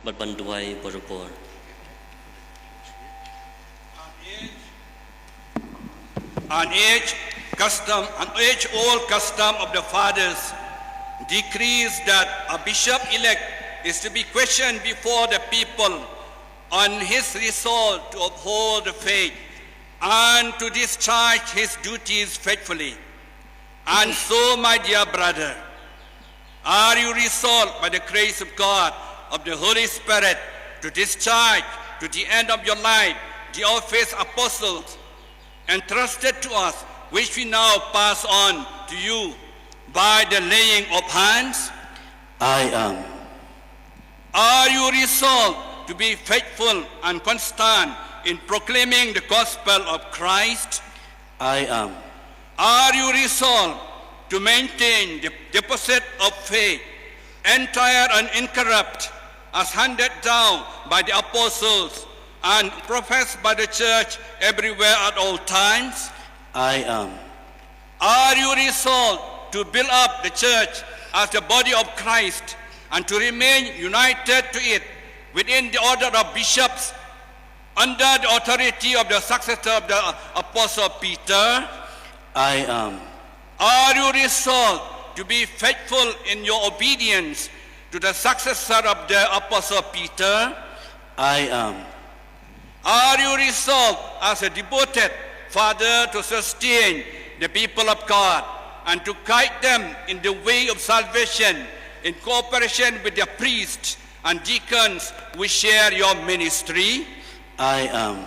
บัดบันด้วยบริบูรณ์ An age-old custom of the fathers decrees that a bishop-elect is to be questioned before the people on his resolve to uphold the faith and to discharge his duties faithfully. And so, my dear brother, are you resolved by the grace of God, of the Holy Spirit, to discharge to the end of your life the office apostles entrusted to us, which we now pass on to you by the laying of hands? I am. Are you resolved to be faithful and constant in proclaiming the gospel of Christ? I am. Are you resolved to maintain the deposit of faith, entire and incorrupt, as handed down by the apostles and professed by the church everywhere at all times? I am. Are you resolved to build up the church as the body of Christ and to remain united to it within the order of bishops under the authority of the successor of the Apostle Peter? I am. Are you resolved to be faithful in your obedience to the successor of the Apostle Peter? I am. Are you resolved as a devoted father to sustain the people of God and to guide them in the way of salvation in cooperation with the priests and deacons who share your ministry? I am.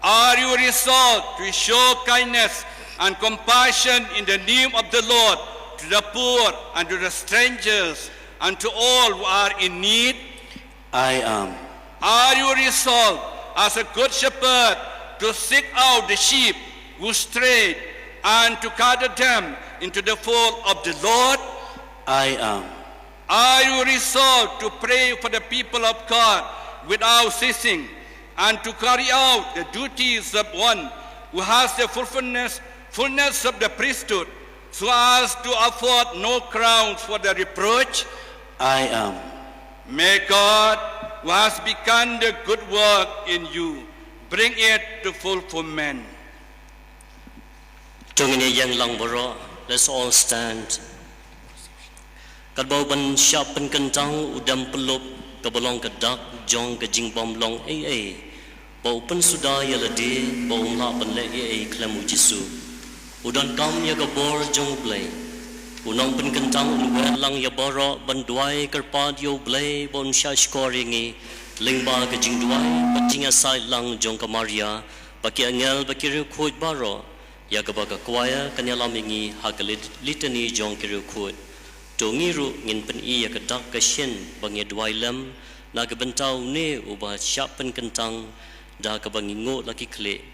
Are you resolved to show kindness and compassion in the name of the Lord to the poor and to the strangers and to all who are in need? I am. Are you resolved as a good shepherd to seek out the sheep who strayed and to gather them into the fold of the Lord? I am. Are you resolved to pray for the people of God without ceasing and to carry out the duties of one who has the fullness of the priesthood so as to afford no grounds for the reproach? I am. May God, who has begun the good work in you, bring it to fulfillment. Let's all stand. Kadbauban Jingpynkyntang udam pelup kabalong kadak jong ka Jingpynkyntang AA. Baupan suda yaladi baum la panle AA klamu Jisu. Udan kam ya kabor jong blay. Unang Jingpynkyntang unwer lang ya boro banduai karpad yo blay bon shashkoringi lingba ka jingduai patinga sai lang jong ka Maria baki angel baki rukhut baro ya ka baka kwaya kanyalamingi hakalit litany jong ki rukhut. Tungiru ngin pen iya kedak kesyen bangi duai lem na kebentau ne ubah Jingpynkyntang da kebangi ngut laki klik.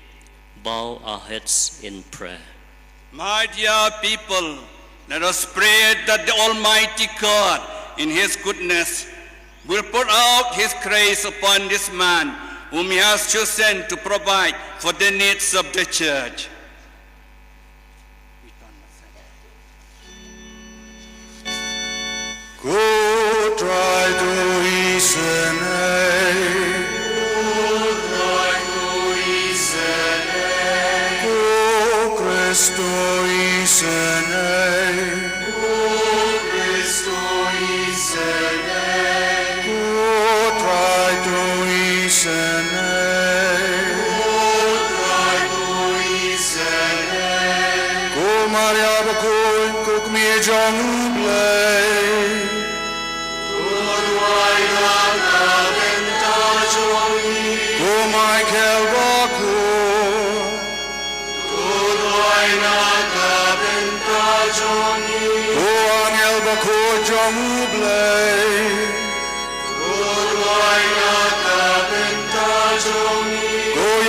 Bow our heads in prayer. My dear people, let us pray that the Almighty God in His goodness will pour out His grace upon this man whom He has chosen to provide for the needs of the church. Good right to Christo isene, good right to good Maria bakun kuk mi jong blay. Michael Baku, Angel Baku Jamublay,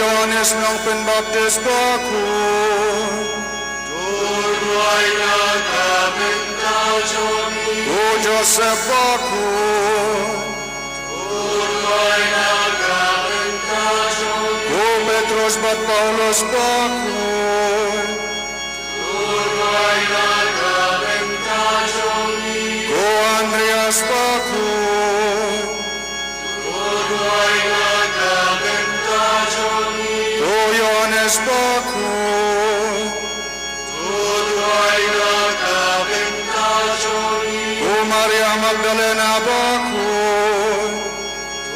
Yohanes Nangpen Baptist Baku, Joseph Baku, Petros bat Paulus Baku, Andreas Baku, Johannes bakul. Tutuai nakapintajoni, O Maria Magdalena bakul.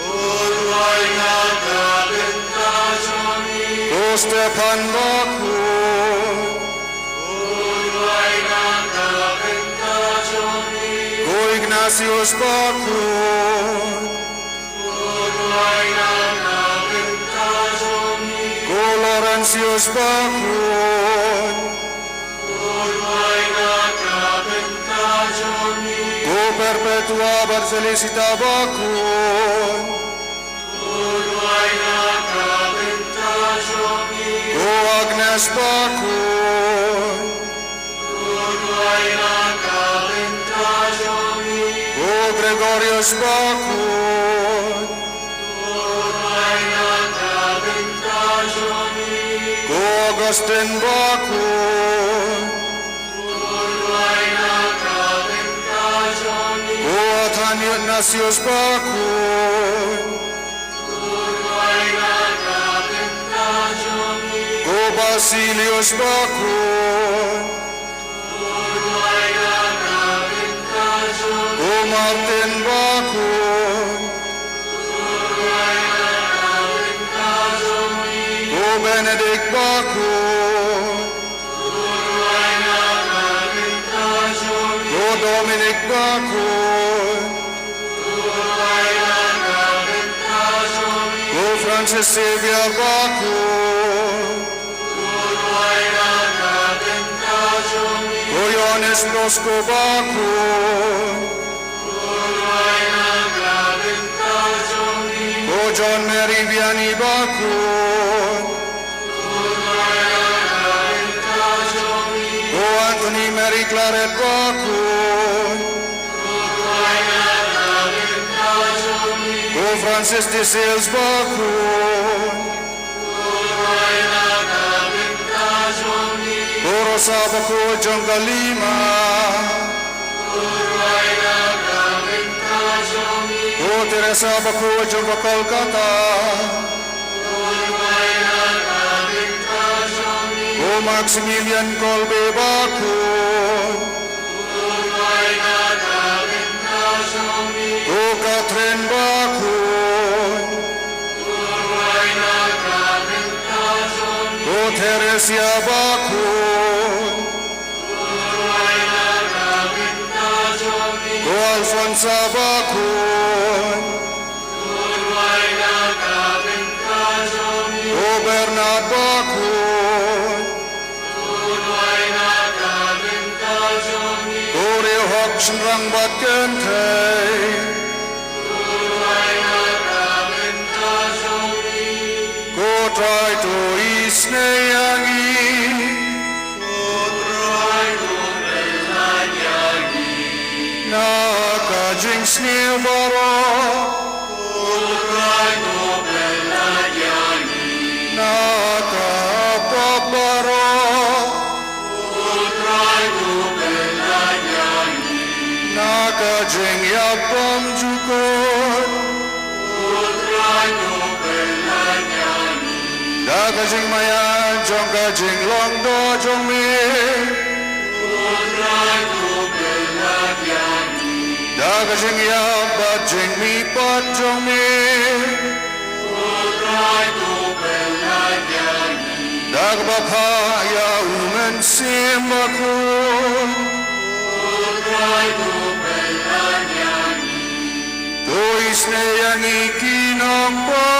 tutuai nakapintajoni, O Stefan bakul. tutuai nakapintajoni, O Ignatius bakul. tutuai nakapintajoni, O Laurentius bakul. tutuai nakapintajoni, O Perpetua Barcelisita bakul. tutuai nakapintajoni, O Agnes bakul. tutuai nakapintajoni, O Gregorius bakul. tutuai nakapintajoni, O Augustine bakul. tutuai nakapintajoni, O Athanasius bakul. tutuai nakapintajoni, O Basilius bakul. tutuai nakapintajoni, O Martin bakul. tutuai nakapintajoni, O Benedict bakul. tutuai nakapintajoni, O Dominic bakul. tutuai nakapintajoni, O Francis Xavier bakul. tutuai nakapintajoni, O Ioannis Bosco bakul. tutuai nakapintajoni, O John Mary Vianney bakul. tutuai nakapintajoni, O Anthony Mary Claret bakul. tutuai nakapintajoni, O Francis de Sales bakul. tutuai nakapintajoni, O Rosa bakul John Galima. tutuai nakapintajoni, O Teresa bakul John Kolkata. tutuai nakapintajoni, O Maximilian Kolbe bakul. tutuai nakapintajoni, O Catherine bakul. tutuai nakapintajoni, O Teresia bakul. tutuai nakapintajoni, O Alfonsa bakul. tutuai nakapintajoni, O Bernard bakul. tutuai nakapintajoni, O Reo Hoksen Rangbat Kentei. tutuai nakapintajoni, Ko try to isne yangi. tutuai nubelanyangi, Nakajing snil baro. tutuai nubelanyangi, Nakapaparo. tutuai nubelanyangi, Nakajing yapam jukot. tutuai nubelanyangi, Nakajing maya jong kajing long do jong mi. tutuai nubelanyangi, Nakajing yapat jing mi pat jong mi. tutuai nubelanyangi, Nakbapaya umen simakun. tutuai nubelanyangi, Tuis ne yang ikinong pa.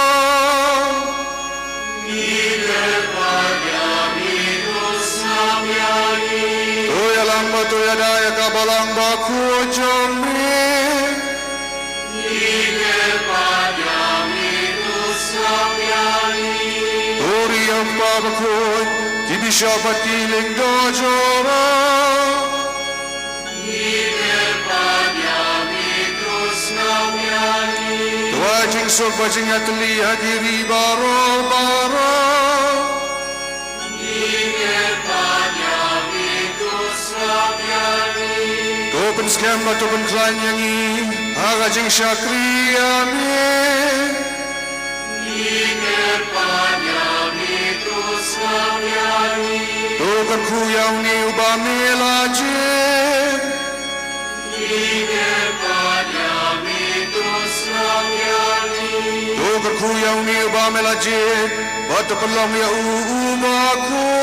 Tuya lamba tuya daya kabalang baku jong mi. Turi ang babakun, di bisya patiling dojora. Tuwajing sulbajing atli hadiri baro baro. Topen skemba topen klanyangi, agajing shakriyami. melajit Dokar kuyang ni ba melajit Bata pelam ya umakun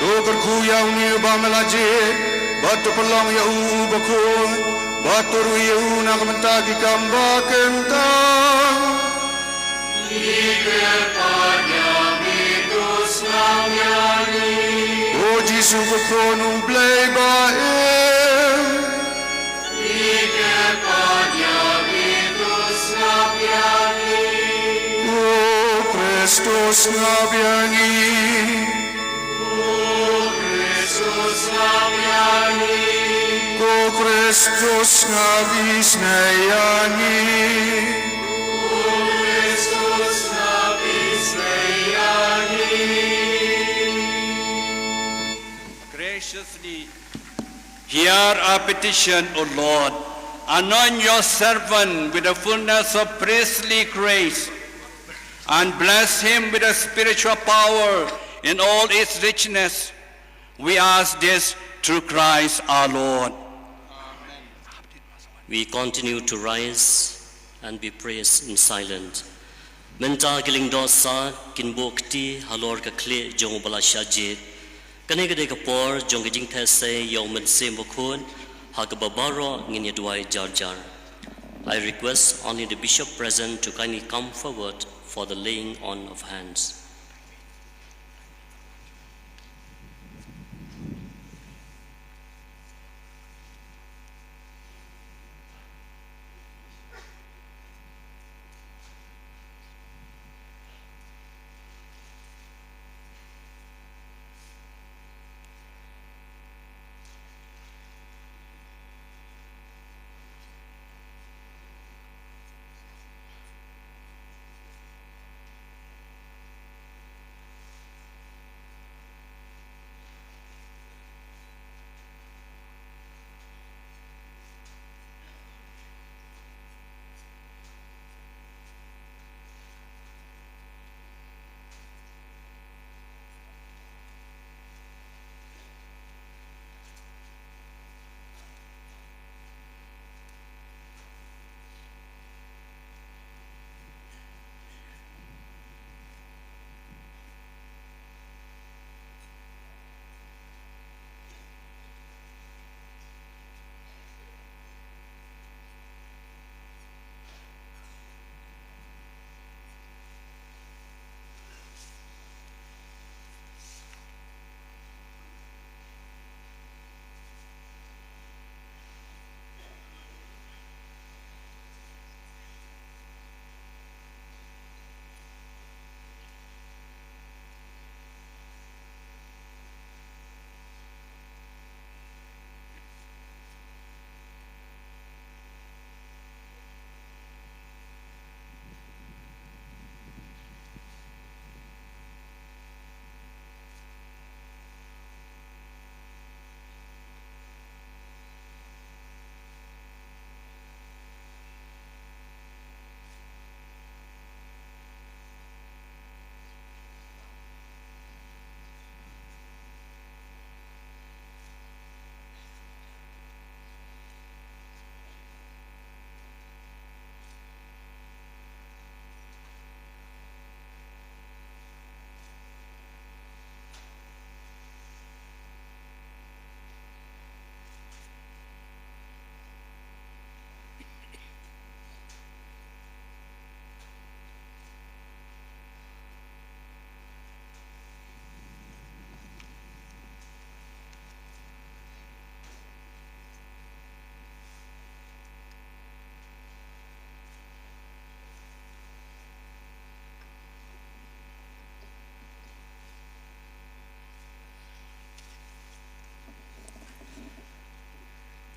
Dokar kuyang ni ba melajit Bata pelam ya umakun Bata ruya una kementagi kamba kentang O Jisu berkonung play bae O Kristus ngabiangi O Kristus ngabis nayangi Graciously hear our petition, O Lord. Anoint your servant with the fullness of priestly grace and bless him with a spiritual power in all its richness. We ask this through Christ our Lord. We continue to rise and be praised in silence. Menta giling dosa kin bokti halor ka kle jong bala shajit. Kane gade ka por jong gijing these yawmen sem bokun ha ka babaro ngin yadwai jar jar. I request only the bishop present to kindly come forward for the laying on of hands.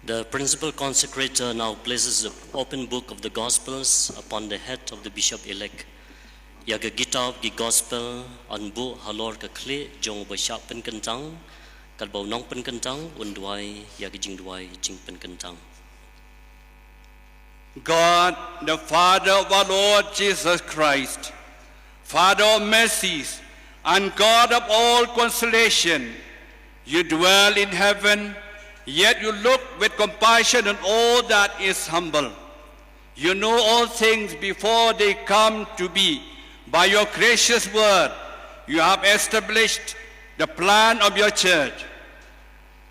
The principal consecrator now places the open book of the Gospels upon the head of the bishop-elect. Yaga gitav gi gospel anbu halor ka kle jong bashap Jingpynkyntang kalbau nong Jingpynkyntang undwai yaga jingdwai Jingpynkyntang. God, the Father of our Lord Jesus Christ, Father of mercies, and God of all consolation, you dwell in heaven, yet you look with compassion on all that is humble. You know all things before they come to be. By your gracious word, you have established the plan of your church.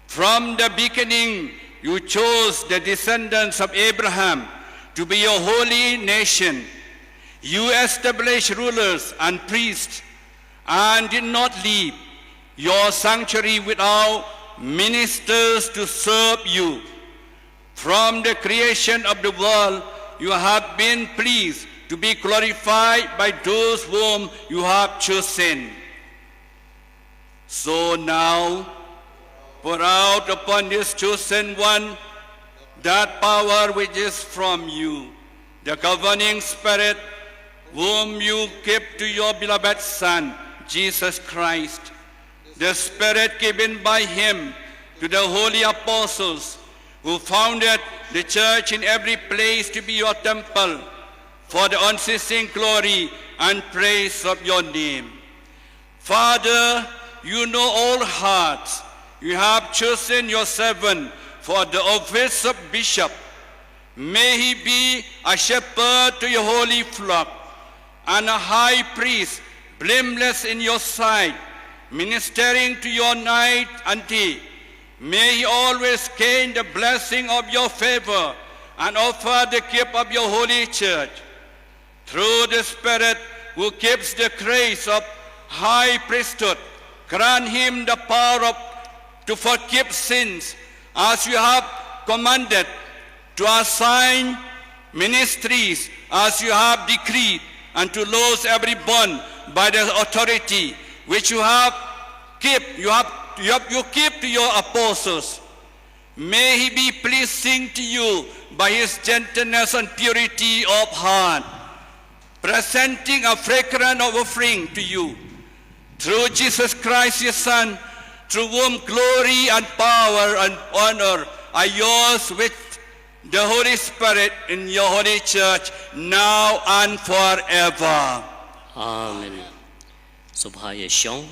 From the beginning, you chose the descendants of Abraham to be your holy nation. You established rulers and priests and did not leave your sanctuary without ministers to serve you. From the creation of the world, you have been pleased to be glorified by those whom you have chosen. So now, pour out upon this chosen one that power which is from you, the governing Spirit, whom you give to your beloved Son, Jesus Christ, the Spirit given by him to the holy apostles, who founded the church in every place to be your temple, for the unceasing glory and praise of your name. Father, you know all hearts. You have chosen your servant for the office of bishop. May he be a shepherd to your holy flock and a high priest, blameless in your sight, ministering to your night and day. May he always gain the blessing of your favor and offer the gift of your holy church. Through the Spirit who gives the grace of high priesthood, grant him the power to forgive sins, as you have commanded, to assign ministries as you have decreed, and to loose every bond by the authority which you give to your apostles. May he be pleasing to you by his gentleness and purity of heart, presenting a fragrant offering to you. Through Jesus Christ, your Son, through whom glory and power and honor are yours with the Holy Spirit in your holy church, now and forever. Amen. Subhaya Shillong.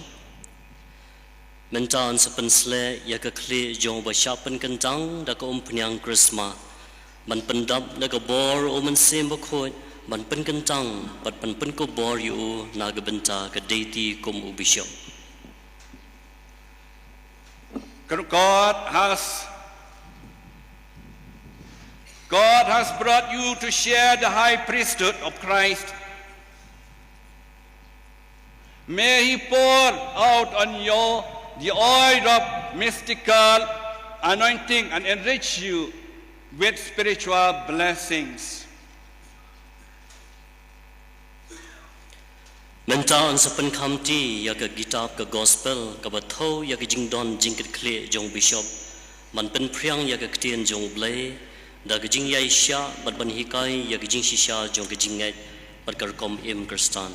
Mentaan sepensle ya ke kli jong ba Jingpynkyntang da ko umpenyang Krisma. Man pendap da ko bor o man sem ba khoi man Jingpynkyntang bat pen ko bor yu na ga benta ka deity kum u bishop. God has brought you to share the high priesthood of Christ. May he pour out on you the oil of mystical anointing and enrich you with spiritual blessings. Mentaan sepen kamti ya ke kitab ke gospel ke batho ya ke jingdon jingkit kle jong bishop man pen priang ya ke ktien jong blai da ke jing yai sha bat ban hikai ya ke jing shisha jong ke jingai bat ka Rukom im Kristan.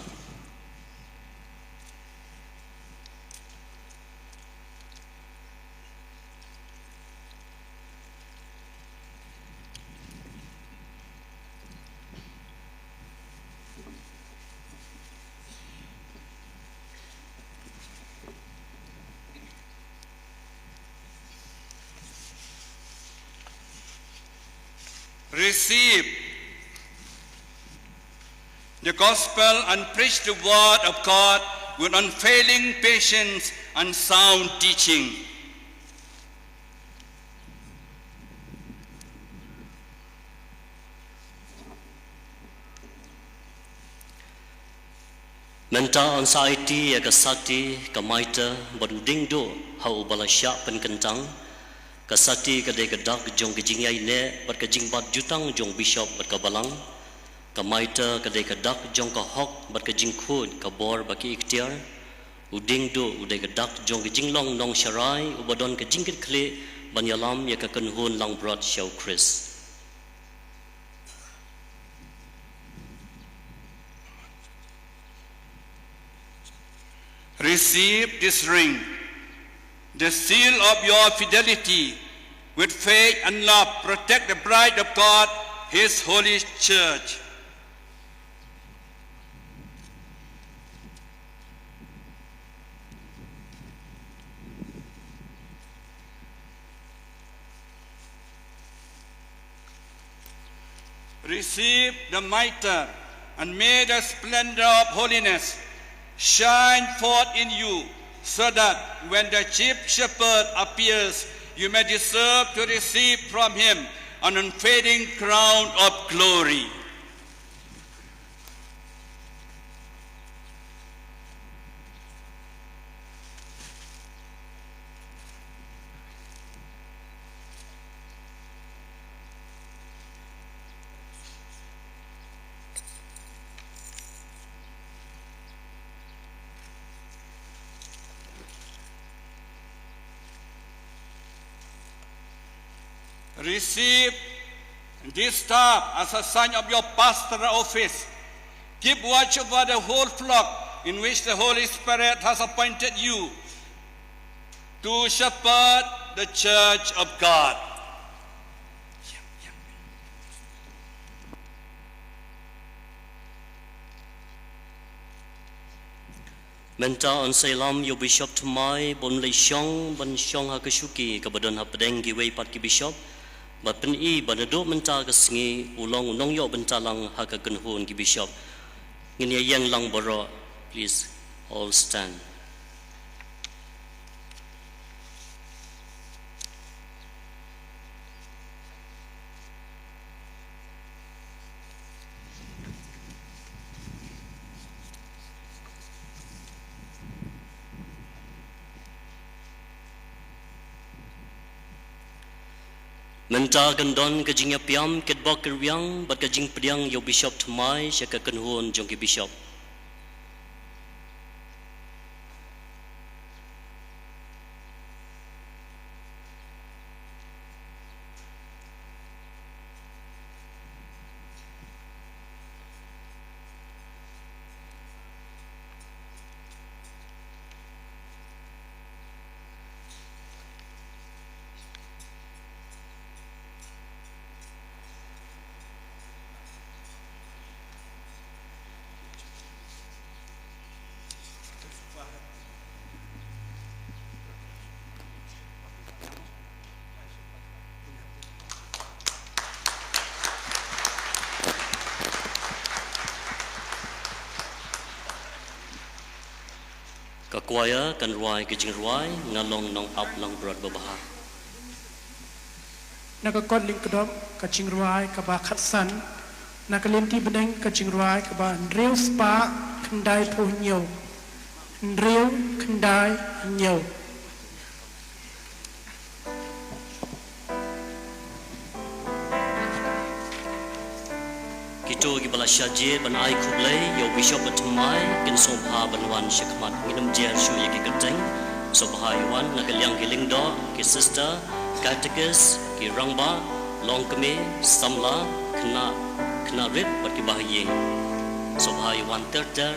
Receive the gospel and preach the word of God with unfailing patience and sound teaching. Mentaan saiti ya ke sakti ke maita baduding do hau balasya Jingpynkyntang kasati kadai kedak jong kejingai ne bat kejingbat jutang jong bishop bat kabalang kamaita kadai kedak jong ka hok bat kejingkhud ka bor baki ikhtiar uding do udai kedak jong kejinglong nong sharai ubadon kejingkit kle banyalam ya ka kenhun lang brat show Chris. Receive this ring, the seal of your fidelity. With faith and love, protect the bride of God, his holy church. receive the mitre, and may the splendor of holiness shine forth in you, so that when the chief shepherd appears, you may deserve to receive from him an unfading crown of glory. Receive this staff as a sign of your pastoral office. Keep watch over the whole flock in which the Holy Spirit has appointed you to shepherd the church of God. Menta on Salem, your bishop to my, Bon Lei Shong, Bon Shong Hakashuki, Kabadon Hapadengi, way Patki Bishop, but Pen E, Banado Menta Gasngi, Ulong Nong Yo Bentalang Hakakanhu and Bishop. In a young long borough, please all stand. Menta gandon ke jingya piam ket bok kerwiang bat ke jing pediang yo bishop thmai syaka kenhuon jong ke bishop. Kakwaya kan ruai ke jing ruai ngalong nong up lang berat babaha. Nakakot ling kedop kacing ruai kaba khatsan nakalinti bedeng kacing ruai kaba real spa kendai punyau real kendai nyau. Kito gi bala syaje ban ai khublai yo bishop atmai kin sobha banwan shikmat nginam jer shu ye ki kateng sobha yuan nakaliang giling do ki sister catechist ki rangba longkme samla khna rit pat ki bahye sobha yuan ter